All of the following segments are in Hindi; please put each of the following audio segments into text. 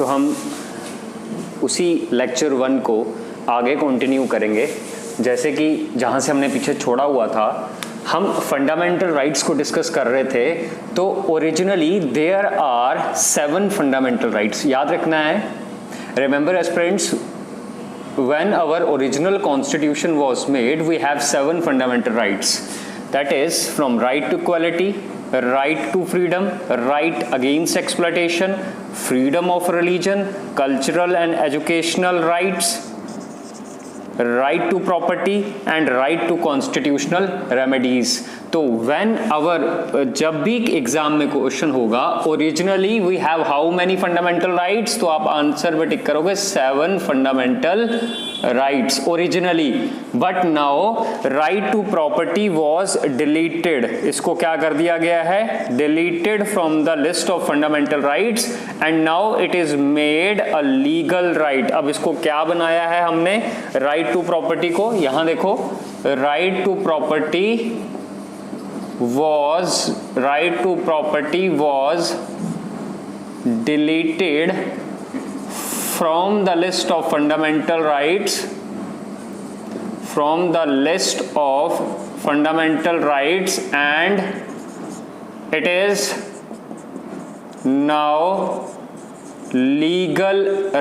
तो हम उसी लेक्चर 1 को आगे कंटिन्यू करेंगे। जैसे कि जहाँ से हमने पीछे छोड़ा हुआ था, हम फंडामेंटल राइट्स को डिस्कस कर रहे थे। तो originally there are 7 fundamental rights, याद रखना है। Remember aspirants, when our original constitution was made, we have 7 fundamental rights. That is from right to equality, right to freedom, right against exploitation, freedom of religion, cultural and educational rights, right to property and right to constitutional remedies. तो when our जब भी एग्जाम में क्वेश्चन होगा, originally we have how many fundamental rights, तो आप आंसर में टिक करोगे 7 fundamental rights originally. But now right to property was deleted, इसको क्या कर दिया गया है, deleted from the list of fundamental rights and now it is made a legal right. अब इसको क्या बनाया है हमने, राइट टू प्रॉपर्टी को, यहां देखो, right to property was deleted from the list of fundamental rights, and it is now legal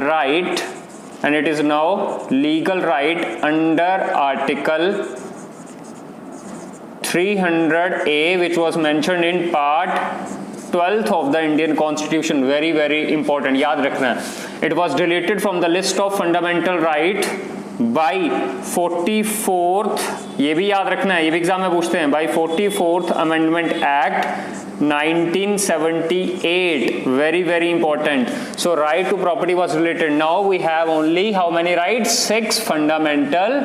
right, under Article 300A, which was mentioned in part 12th of the Indian Constitution. Very very important, याद रखना है। It was deleted from the list of fundamental right by 44th, ये भी याद रखना है, ये भी एग्जाम में पूछते हैं, by 44th Amendment Act 1978. very very important. So right to property was deleted. Now we have only how many rights, 6 fundamental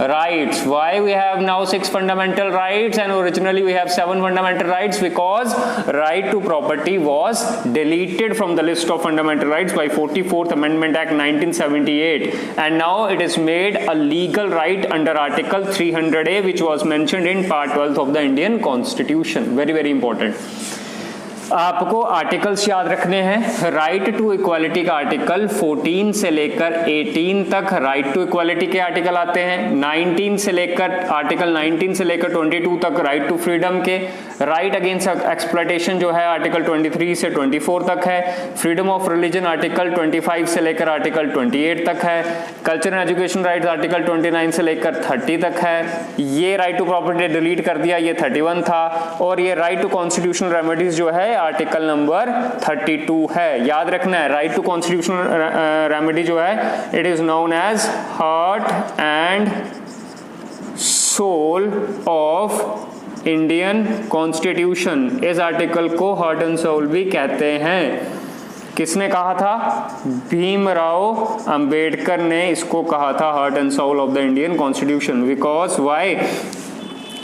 rights. Why we have now 6 fundamental rights and originally we have 7 fundamental rights? Because right to property was deleted from the list of fundamental rights by 44th Amendment Act 1978 and now it is made a legal right under Article 300A, which was mentioned in part 12th of the Indian Constitution. very very important. आपको आर्टिकल्स याद रखने हैं। राइट टू इक्वालिटी का आर्टिकल 14 से लेकर 18 तक राइट टू इक्वालिटी के आर्टिकल आते हैं। आर्टिकल 19 से लेकर 22 तक राइट टू फ्रीडम के। राइट अगेंस्ट एक्सप्लॉयटेशन जो है आर्टिकल 23 से 24 तक है। फ्रीडम ऑफ रिलीजन आर्टिकल 25 से लेकर आर्टिकल 28 तक है। Culture and education rights article 29 से लेकर 30 तक है। ये राइट टू प्रॉपर्टी डिलीट कर दिया, ये 31 था। और ये राइट टू कॉन्स्टिट्यूशनल रेमेडीज जो है आर्टिकल नंबर 32 है। याद रखना है, राइट टू कॉन्स्टिट्यूशनल रेमेडी जो है, it is known as heart and soul of Indian constitution. इस आर्टिकल को हार्ट एंड सोल भी कहते हैं। किसने कहा था, भीमराव अंबेडकर ने इसको कहा था, heart and soul of the Indian constitution. Because why,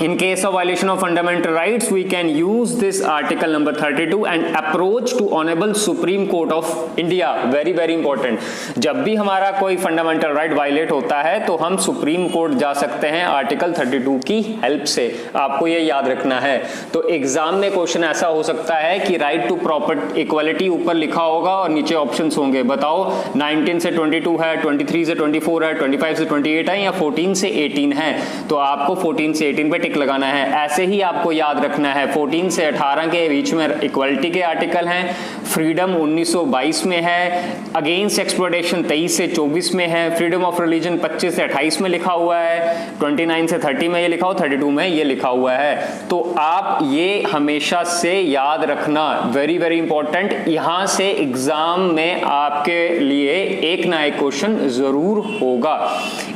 in case of violation of fundamental rights we can use this article number 32 and approach to honorable supreme court of India. very very important. जब भी हमारा कोई फंडामेंटल राइट वायलेट होता है तो हम सुप्रीम कोर्ट जा सकते हैं आर्टिकल 32 की हेल्प से। आपको ये याद रखना है। तो एग्जाम में क्वेश्चन ऐसा हो सकता है कि राइट टू प्रॉपर्टी इक्वालिटी ऊपर लिखा होगा और नीचे ऑप्शंस होंगे, बताओ 19 से 22 है, 23 से 24 है, 25 से 28 है या 14 से 18 है। तो आपको 14 से 18 पे टिक लगाना है। ऐसे ही आपको याद रखना है 14 से 18 के बीच में इक्वालिटी के आर्टिकल हैं। फ्रीडम 1922 में है। अगेंस्ट एक्सप्लॉयटेशन 23 से 24 में है। फ्रीडम ऑफ रिलीजन 25 से 28 में लिखा हुआ है। 29 से 30 में ये लिखा हुआ, 32 में ये लिखा हुआ है। तो आप ये हमेशा से याद रखना, वेरी वेरी इंपॉर्टेंट। यहां से एग्जाम में आपके लिए एक ना एक क्वेश्चन जरूर होगा।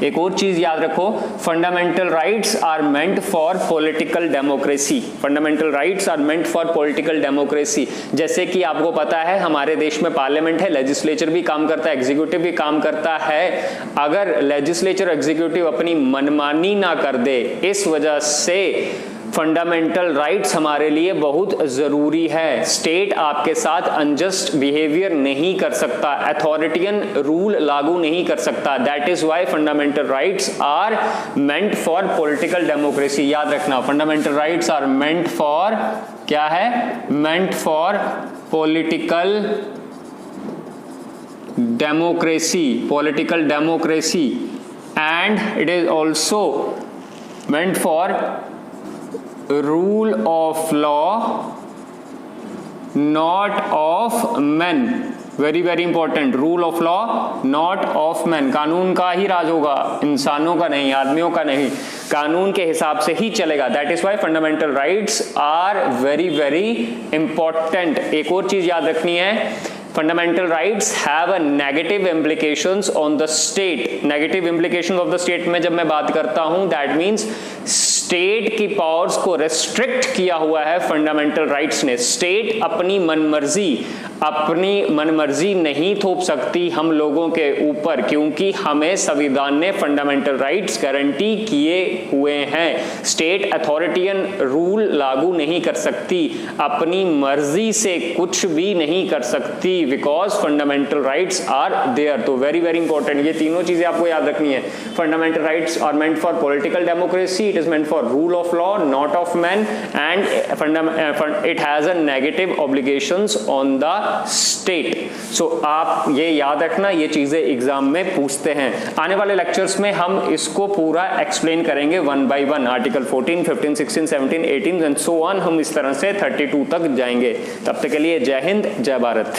एक और चीज याद रखो, fundamental rights are meant for political democracy. Fundamental rights are meant for political democracy. जैसे कि आपको पता है हमारे देश में पार्लियामेंट है, लेजिस्लेचर भी काम करता है, एग्जीक्यूटिव भी काम करता है। अगर लेजिस्लेचर एग्जीक्यूटिव अपनी मनमानी ना कर दे, इस वजह से फंडामेंटल राइट्स हमारे लिए बहुत जरूरी है। स्टेट आपके साथ अनजस्ट बिहेवियर नहीं कर सकता, अथॉरिटियन रूल लागू नहीं कर सकता। That is why fundamental rights are meant for political democracy. याद रखना, fundamental rights are meant for, क्या है, meant for political democracy, political democracy, and it is also meant for rule of law, not of men. Very very important, rule of law not of man, कानून का ही राज होगा, इंसानों का नहीं, आदमियों का नहीं, कानून के हिसाब से ही चलेगा। That is why fundamental rights are very very important. एक और चीज याद रखनी है, fundamental rights have a negative implications on the state. Negative implication of the state में जब मैं बात करता हूं, दैट मीन्स स्टेट की पावर्स को रेस्ट्रिक्ट किया हुआ है फंडामेंटल राइट्स ने। स्टेट अपनी मनमर्जी नहीं थोप सकती हम लोगों के ऊपर, क्योंकि हमें संविधान ने फंडामेंटल राइट्स गारंटी किए हुए हैं। स्टेट अथॉरिटियन रूल लागू नहीं कर सकती, अपनी मर्जी से कुछ भी नहीं कर सकती, because fundamental rights are there. तो वेरी वेरी इंपॉर्टेंट, ये तीनों चीजें आपको याद रखनी है। Fundamental rights are meant for political democracy, it is meant for rule of law not of man, and it has a negative obligations on the state. So आप ये याद रखना, ये चीजें एग्जाम में पूछते हैं। आने वाले लेक्चर्स में हम इसको पूरा एक्सप्लेन करेंगे one by one, article 14, 15, 16, 17, 18 and so on. हम इस तरह से 32 तक जाएंगे। तब तक के लिए जय हिंद, जय भारत।